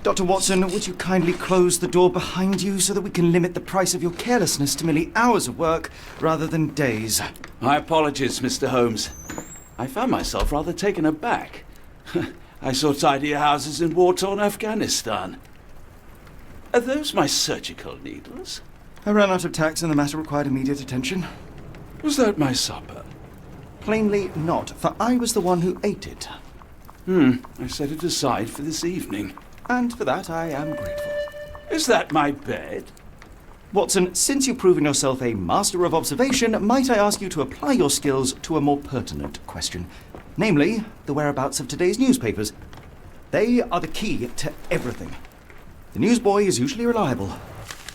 Dr. Watson, would you kindly close the door behind you so that we can limit the price of your carelessness to merely hours of work rather than days? My apologies, Mr. Holmes. I found myself rather taken aback. I saw tidier houses in war-torn Afghanistan. Are those my surgical needles? I ran out of tacks and the matter required immediate attention. Was that my supper? Plainly not, for I was the one who ate it. I set it aside for this evening. And for that I am grateful. Is that my bed? Watson, since you've proven yourself a master of observation, might I ask you to apply your skills to a more pertinent question? Namely, the whereabouts of today's newspapers. They are the key to everything. The newsboy is usually reliable.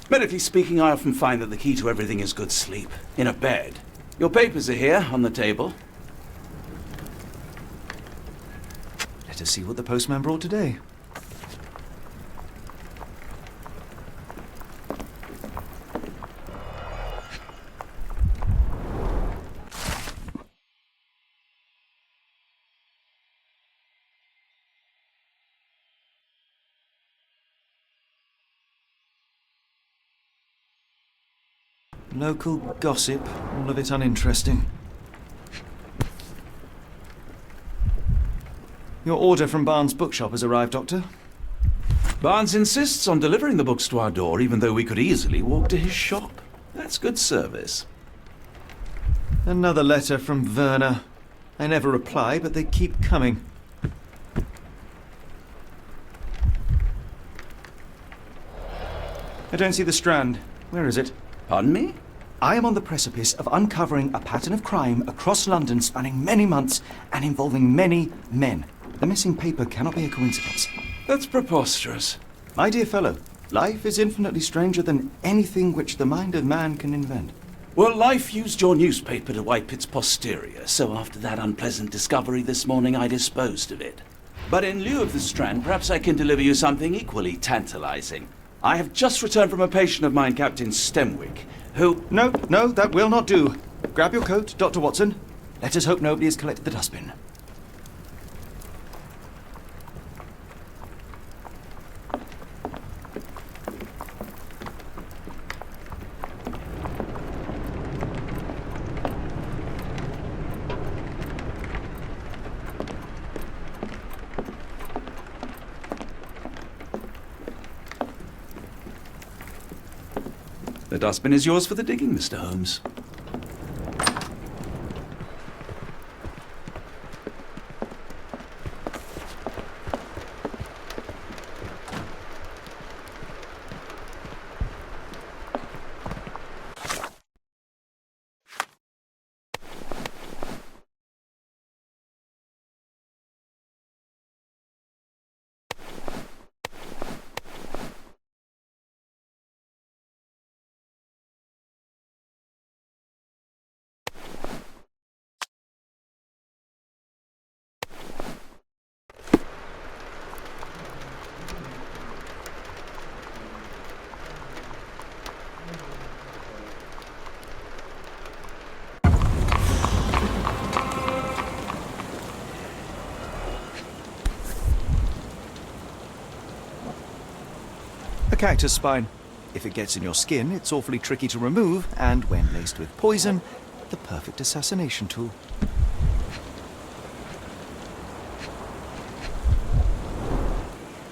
Medically speaking, I often find that the key to everything is good sleep. In a bed. Your papers are here, on the table. Let us see what the postman brought today. Local gossip, all of it uninteresting. Your order from Barnes' bookshop has arrived, Doctor. Barnes insists on delivering the books to our door, even though we could easily walk to his shop. That's good service. Another letter from Werner. I never reply, but they keep coming. I don't see the Strand. Where is it? Pardon me? I am on the precipice of uncovering a pattern of crime across London spanning many months and involving many men. The missing paper cannot be a coincidence. That's preposterous. My dear fellow, life is infinitely stranger than anything which the mind of man can invent. Well, life used your newspaper to wipe its posterior, so after that unpleasant discovery this morning, I disposed of it. But in lieu of the Strand, perhaps I can deliver you something equally tantalizing. I have just returned from a patient of mine, Captain Stenwick, who... No, that will not do. Grab your coat, Dr. Watson. Let us hope nobody has collected the dustbin. The dustbin is yours for the digging, Mr. Holmes. A cactus spine. If it gets in your skin, it's awfully tricky to remove, and when laced with poison, the perfect assassination tool.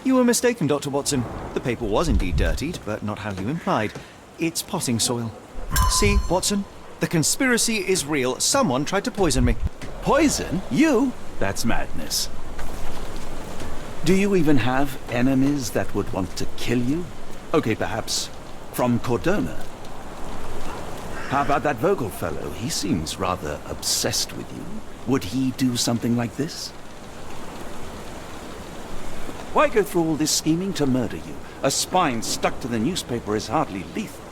You were mistaken, Dr. Watson. The paper was indeed dirtied, but not how you implied. It's potting soil. See, Watson? The conspiracy is real. Someone tried to poison me. Poison? You? That's madness. Do you even have enemies that would want to kill you? Okay, perhaps from Cordona. How about that Vogel fellow? He seems rather obsessed with you. Would he do something like this? Why go through all this scheming to murder you? A spine stuck to the newspaper is hardly lethal.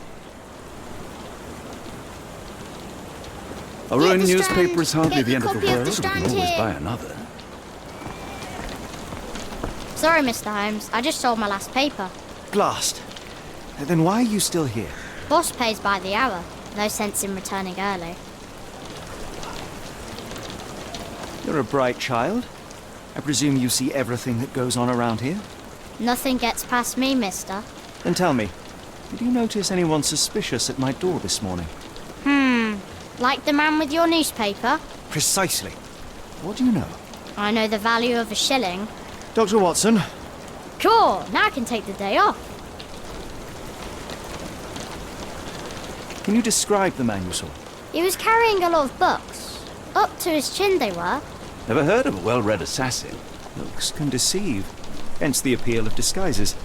A ruined newspaper is hardly the end of the world. We can always buy another. Sorry, Mr. Holmes. I just sold my last paper. Blast. Then why are you still here? Boss pays by the hour. No sense in returning early. You're a bright child. I presume you see everything that goes on around here? Nothing gets past me, mister. Then tell me, did you notice anyone suspicious at my door this morning? Like the man with your newspaper? Precisely. What do you know? I know the value of a shilling. Dr. Watson? Cool, now I can take the day off. Can you describe the man you saw? He was carrying a lot of books. Up to his chin they were. Never heard of a well-read assassin. Looks can deceive. Hence the appeal of disguises.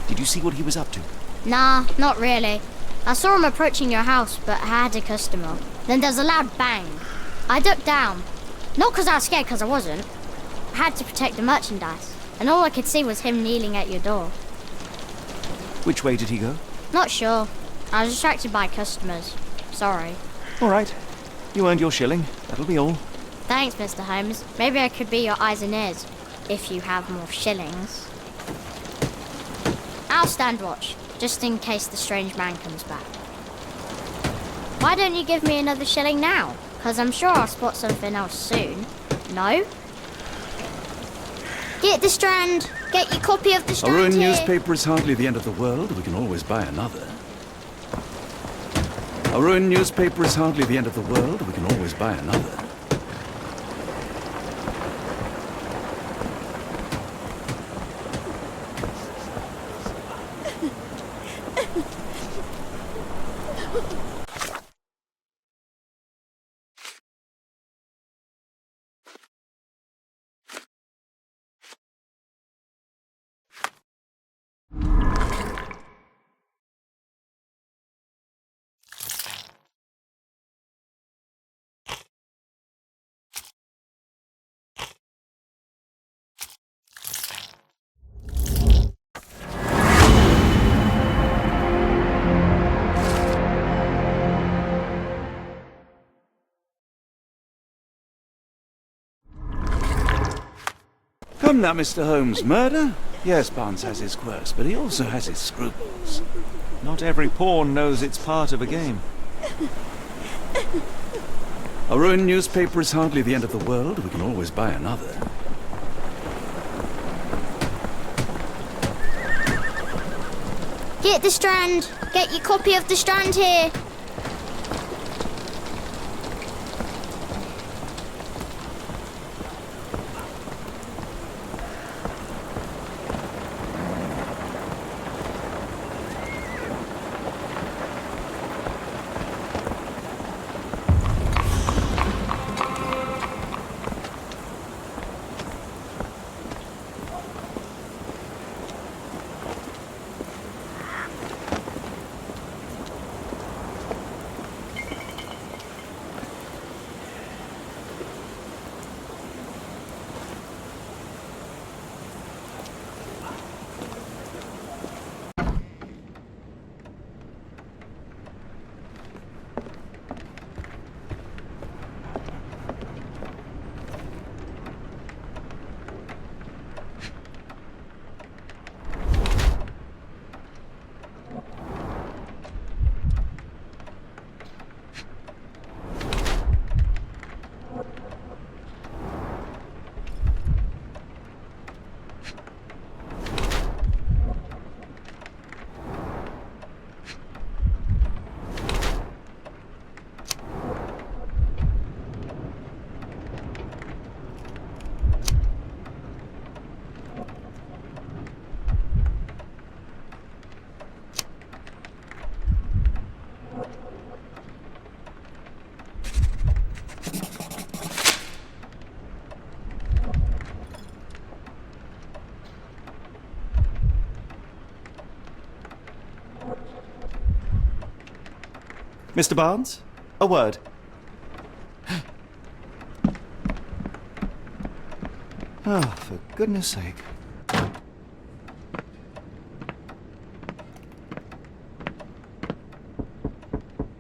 Did you see what he was up to? Nah, not really. I saw him approaching your house, but I had a customer. Then there's a loud bang. I ducked down. Not because I was scared, because I wasn't. I had to protect the merchandise. And all I could see was him kneeling at your door. Which way did he go? Not sure. I was distracted by customers. Sorry. All right. You earned your shilling. That'll be all. Thanks, Mr. Holmes. Maybe I could be your eyes and ears, if you have more shillings. I'll stand watch, just in case the strange man comes back. Why don't you give me another shilling now? Because I'm sure I'll spot something else soon. No? Get the Strand! Get your copy of the A Strand ruined here. newspaper is hardly the end of the world. We can always buy another. A ruined newspaper is hardly the end of the world. We can always buy another. Come now, Mr. Holmes. Murder? Yes, Barnes has his quirks, but he also has his scruples. Not every pawn knows it's part of a game. A ruined newspaper is hardly the end of the world. We can always buy another. Get the Strand! Get your copy of the Strand here! Mr. Barnes? A word. Oh, for goodness sake.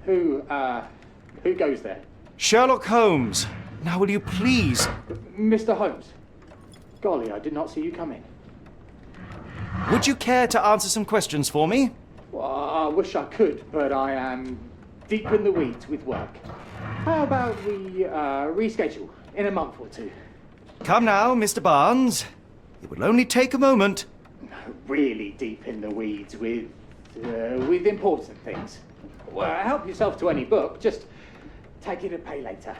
Who goes there? Sherlock Holmes. Now will you please? Mr. Holmes. Golly, I did not see you come in. Would you care to answer some questions for me? Well, I wish I could, but I am deep in the weeds with work. How about we reschedule in a month or two? Come now, Mr. Barnes. It will only take a moment. Really deep in the weeds with important things. Well, help yourself to any book. Just take it and pay later.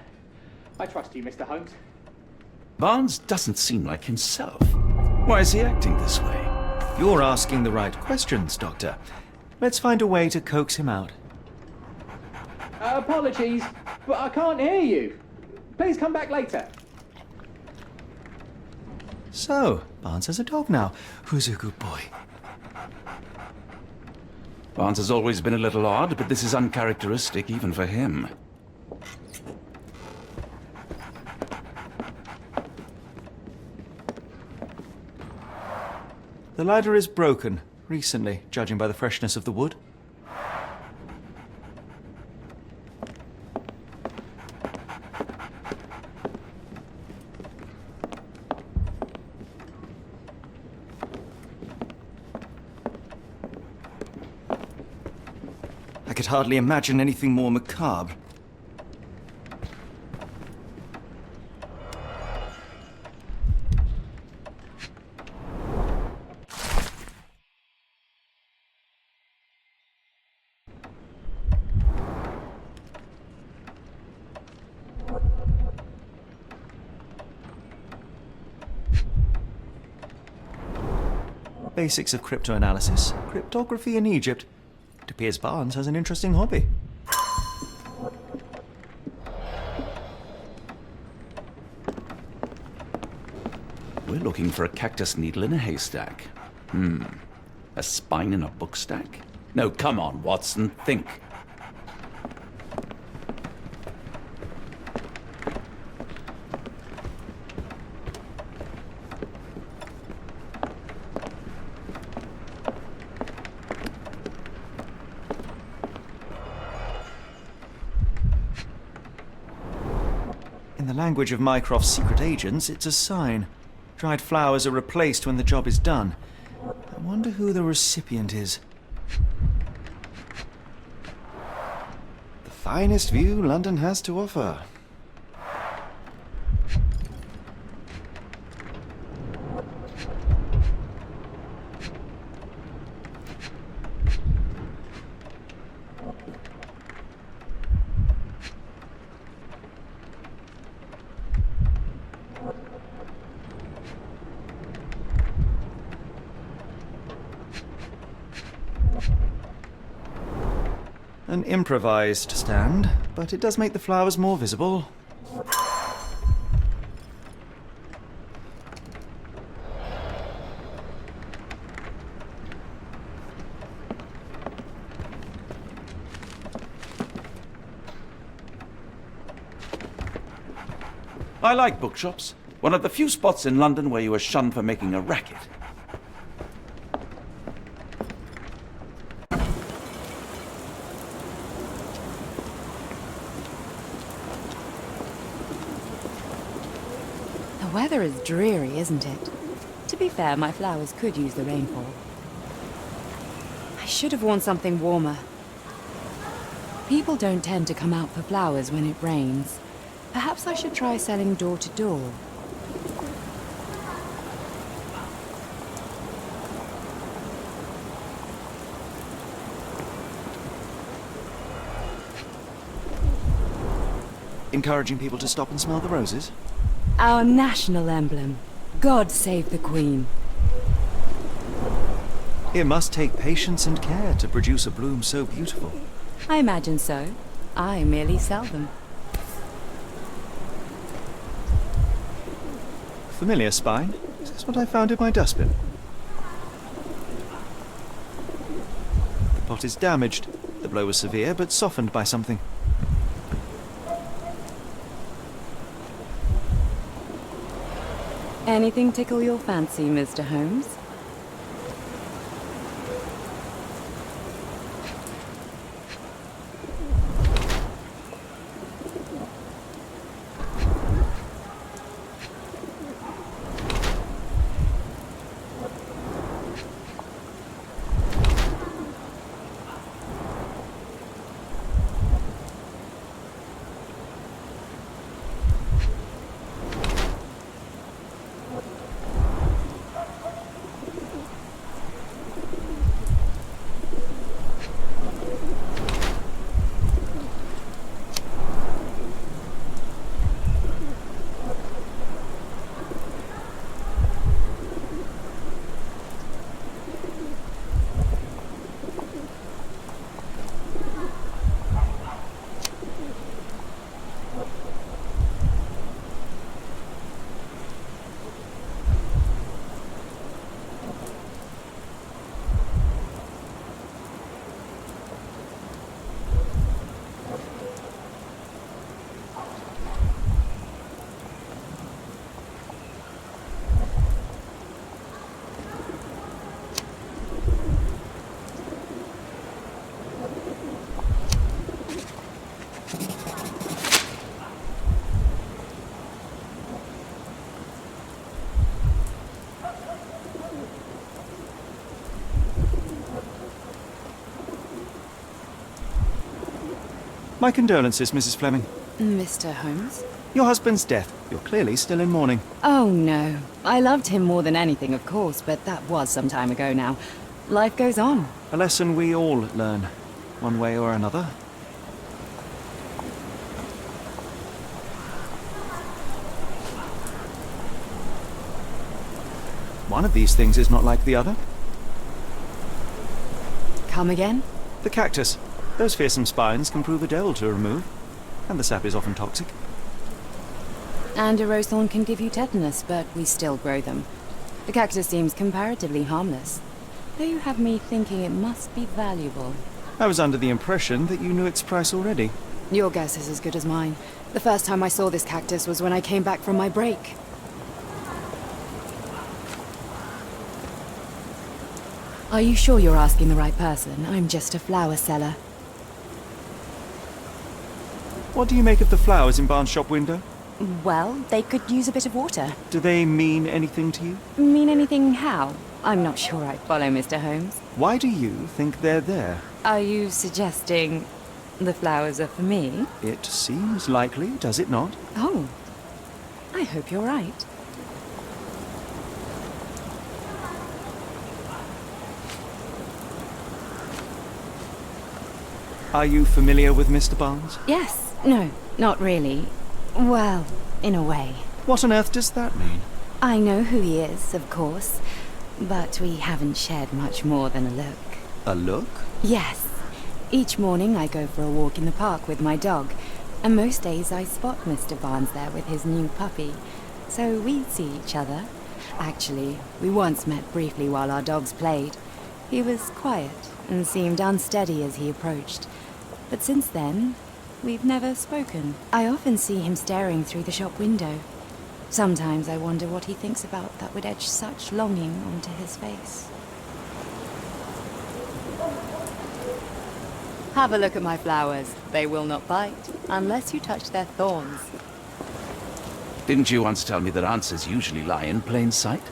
I trust you, Mr. Holmes. Barnes doesn't seem like himself. Why is he acting this way? You're asking the right questions, Doctor. Let's find a way to coax him out. Apologies, but I can't hear you. Please come back later. So, Barnes has a dog now. Who's a good boy? Barnes has always been a little odd, but this is uncharacteristic even for him. The ladder is broken, recently, judging by the freshness of the wood. I could hardly imagine anything more macabre. Basics of cryptoanalysis, cryptography in Egypt. It appears Barnes has an interesting hobby. We're looking for a cactus needle in a haystack. A spine in a book stack? No, come on, Watson, think. In the language of Mycroft's secret agents, it's a sign. Dried flowers are replaced when the job is done. I wonder who the recipient is. The finest view London has to offer. An improvised stand, but it does make the flowers more visible. I like bookshops. One of the few spots in London where you are shunned for making a racket. The weather is dreary, isn't it? To be fair, my flowers could use the rainfall. I should have worn something warmer. People don't tend to come out for flowers when it rains. Perhaps I should try selling door to door. Encouraging people to stop and smell the roses? Our national emblem. God save the Queen. It must take patience and care to produce a bloom so beautiful. I imagine so. I merely sell them. Familiar spine? Is this what I found in my dustbin? The pot is damaged. The blow was severe, but softened by something. Anything tickle your fancy, Mr. Holmes? My condolences, Mrs. Fleming. Mr. Holmes? Your husband's death. You're clearly still in mourning. Oh, no. I loved him more than anything, of course, but that was some time ago now. Life goes on. A lesson we all learn, one way or another. One of these things is not like the other. Come again? The cactus. Those fearsome spines can prove a devil to remove, and the sap is often toxic. And a rose thorn can give you tetanus, but we still grow them. The cactus seems comparatively harmless, though you have me thinking it must be valuable. I was under the impression that you knew its price already. Your guess is as good as mine. The first time I saw this cactus was when I came back from my break. Are you sure you're asking the right person? I'm just a flower seller. What do you make of the flowers in Barnes' shop window? Well, they could use a bit of water. Do they mean anything to you? Mean anything how? I'm not sure I follow, Mr. Holmes. Why do you think they're there? Are you suggesting the flowers are for me? It seems likely, does it not? Oh, I hope you're right. Are you familiar with Mr. Barnes? Yes. No, not really. Well, in a way. What on earth does that mean? I know who he is, of course, but we haven't shared much more than a look. A look? Yes. Each morning I go for a walk in the park with my dog, and most days I spot Mr. Barnes there with his new puppy, so we see each other. Actually, we once met briefly while our dogs played. He was quiet and seemed unsteady as he approached, but since then, we've never spoken. I often see him staring through the shop window. Sometimes I wonder what he thinks about that would etch such longing onto his face. Have a look at my flowers. They will not bite, unless you touch their thorns. Didn't you once tell me that answers usually lie in plain sight?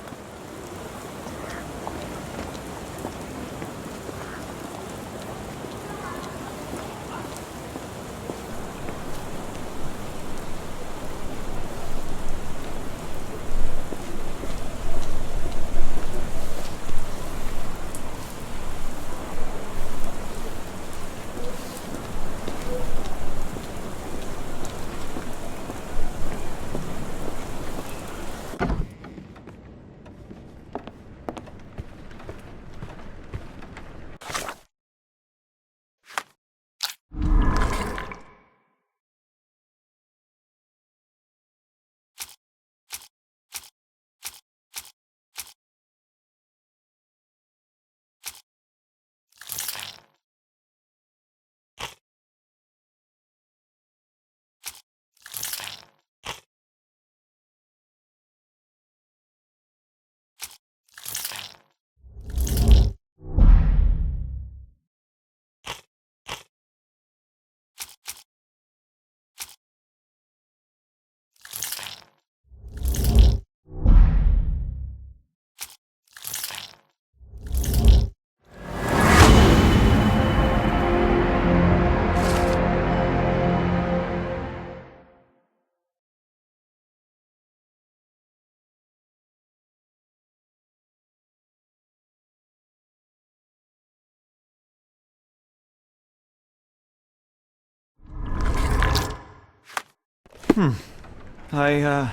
I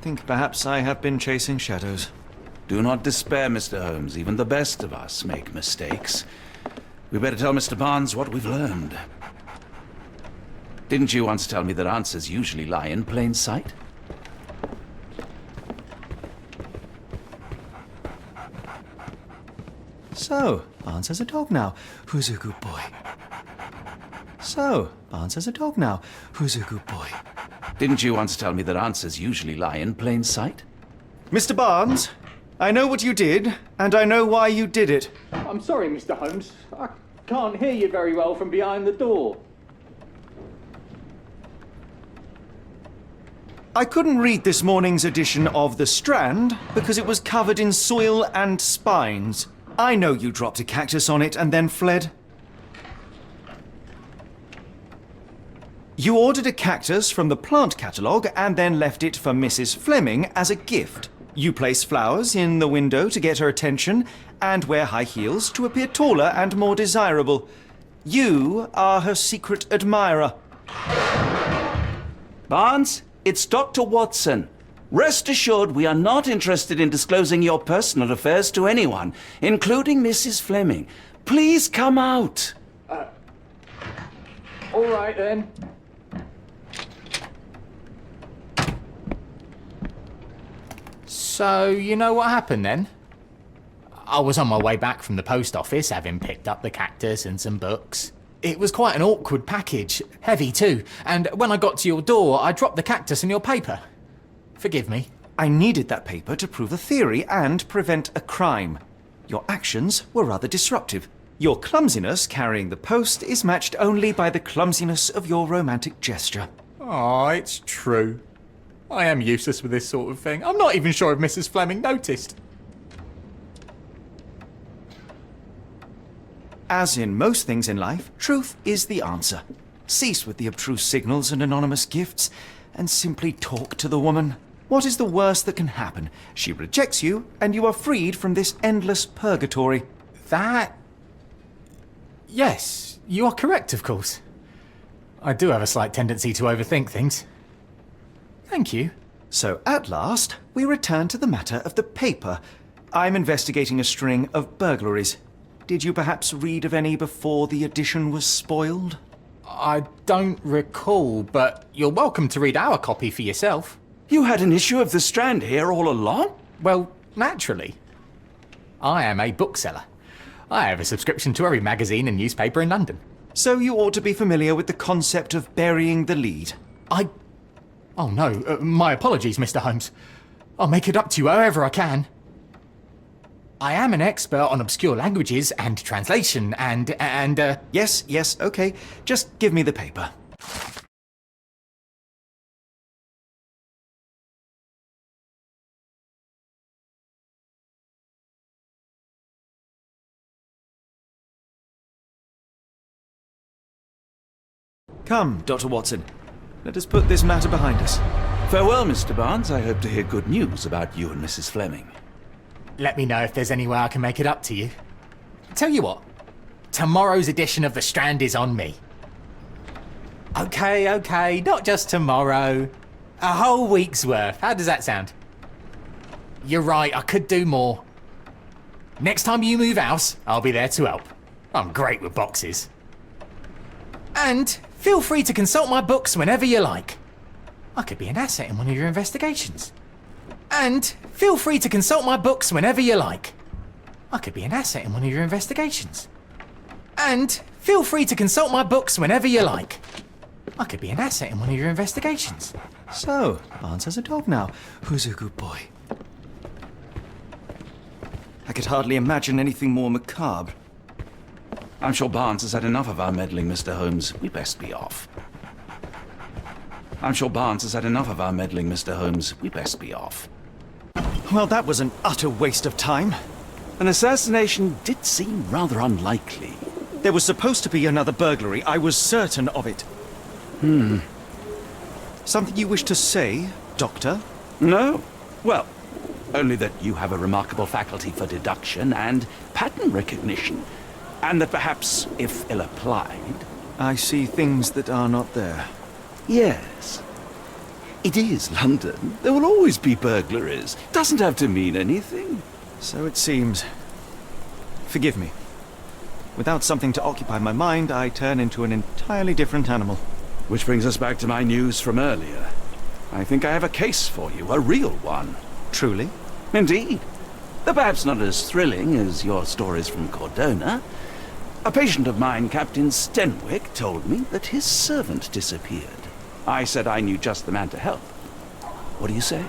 think perhaps I have been chasing shadows. Do not despair, Mr. Holmes. Even the best of us make mistakes. We better tell Mr. Barnes what we've learned. Didn't you once tell me that answers usually lie in plain sight? So, Barnes has a dog now. Who's a good boy? So, Barnes has a dog now. Who's a good boy? Didn't you once tell me that answers usually lie in plain sight? Mr. Barnes, I know what you did, and I know why you did it. I'm sorry, Mr. Holmes. I can't hear you very well from behind the door. I couldn't read this morning's edition of The Strand because it was covered in soil and spines. I know you dropped a cactus on it and then fled. You ordered a cactus from the plant catalogue and then left it for Mrs. Fleming as a gift. You place flowers in the window to get her attention and wear high heels to appear taller and more desirable. You are her secret admirer. Barnes, it's Dr. Watson. Rest assured we are not interested in disclosing your personal affairs to anyone, including Mrs. Fleming. Please come out. All right then. So, you know what happened then? I was on my way back from the post office, having picked up the cactus and some books. It was quite an awkward package, heavy too, and when I got to your door, I dropped the cactus in your paper. Forgive me. I needed that paper to prove a theory and prevent a crime. Your actions were rather disruptive. Your clumsiness carrying the post is matched only by the clumsiness of your romantic gesture. Oh, it's true. I am useless with this sort of thing. I'm not even sure if Mrs. Fleming noticed. As in most things in life, truth is the answer. Cease with the abstruse signals and anonymous gifts, and simply talk to the woman. What is the worst that can happen? She rejects you, and you are freed from this endless purgatory. That... Yes, you are correct, of course. I do have a slight tendency to overthink things. Thank you. So at last, we return to the matter of the paper. I'm investigating a string of burglaries. Did you perhaps read of any before the edition was spoiled? I don't recall, but you're welcome to read our copy for yourself. You had an issue of The Strand here all along? Well, naturally. I am a bookseller. I have a subscription to every magazine and newspaper in London. So you ought to be familiar with the concept of burying the lead. Oh no, my apologies, Mr. Holmes. I'll make it up to you however I can. I am an expert on obscure languages and translation and Yes, okay. Just give me the paper. Come, Dr. Watson. Let us put this matter behind us. Farewell, Mr. Barnes. I hope to hear good news about you and Mrs. Fleming. Let me know if there's any way I can make it up to you. Tell you what, tomorrow's edition of The Strand is on me. Okay, not just tomorrow. A whole week's worth. How does that sound? You're right, I could do more. Next time you move house, I'll be there to help. I'm great with boxes. And feel free to consult my books whenever you like. I could be an asset in one of your investigations. And feel free to consult my books whenever you like. I could be an asset in one of your investigations. And feel free to consult my books whenever you like. I could be an asset in one of your investigations. So, Barnes has a dog now. Who's a good boy? I could hardly imagine anything more macabre. I'm sure Barnes has had enough of our meddling, Mr. Holmes. We best be off. I'm sure Barnes has had enough of our meddling, Mr. Holmes. We best be off. Well, that was an utter waste of time. An assassination did seem rather unlikely. There was supposed to be another burglary. I was certain of it. Something you wish to say, Doctor? No. Well, only that you have a remarkable faculty for deduction and pattern recognition. And that perhaps, if ill-applied... I see things that are not there. Yes. It is London. There will always be burglaries. Doesn't have to mean anything. So it seems. Forgive me. Without something to occupy my mind, I turn into an entirely different animal. Which brings us back to my news from earlier. I think I have a case for you, a real one. Truly? Indeed. Though perhaps not as thrilling as your stories from Cordona. A patient of mine, Captain Stenwick, told me that his servant disappeared. I said I knew just the man to help. What do you say?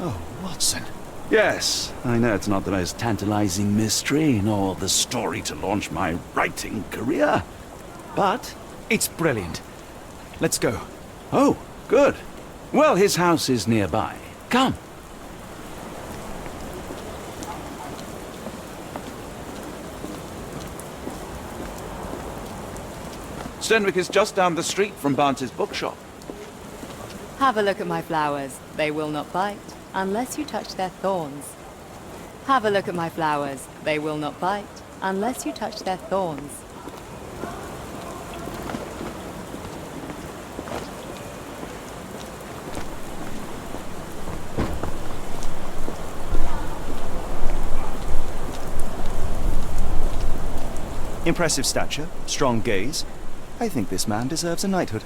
Oh, Watson. Yes, I know it's not the most tantalizing mystery, nor the story to launch my writing career. But It's brilliant. Let's go. oh, good. Well, his house is nearby. Come. Stenwick is just down the street from Barnes's bookshop. Have a look at my flowers. They will not bite unless you touch their thorns. Have a look at my flowers. They will not bite unless you touch their thorns. Impressive stature, strong gaze. I think this man deserves a knighthood.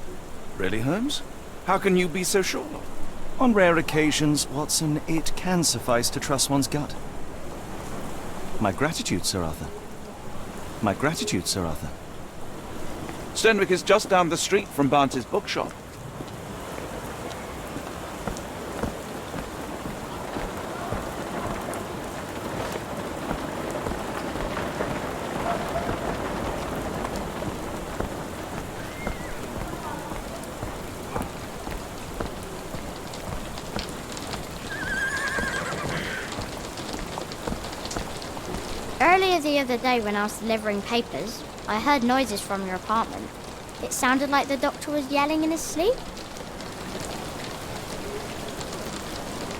Really, Holmes? How can you be so sure? On rare occasions, Watson, it can suffice to trust one's gut. My gratitude, Sir Arthur. My gratitude, Sir Arthur. Stenwick is just down the street from Barnes's bookshop. Earlier the other day when I was delivering papers, I heard noises from your apartment. It sounded like the doctor was yelling in his sleep.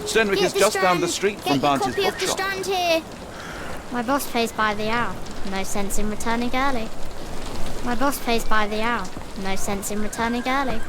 Stenwick is just down the street from Barnes's Get your copy of the bookshop. Strand here. My boss pays by the hour. No sense in returning early. My boss pays by the hour. No sense in returning early.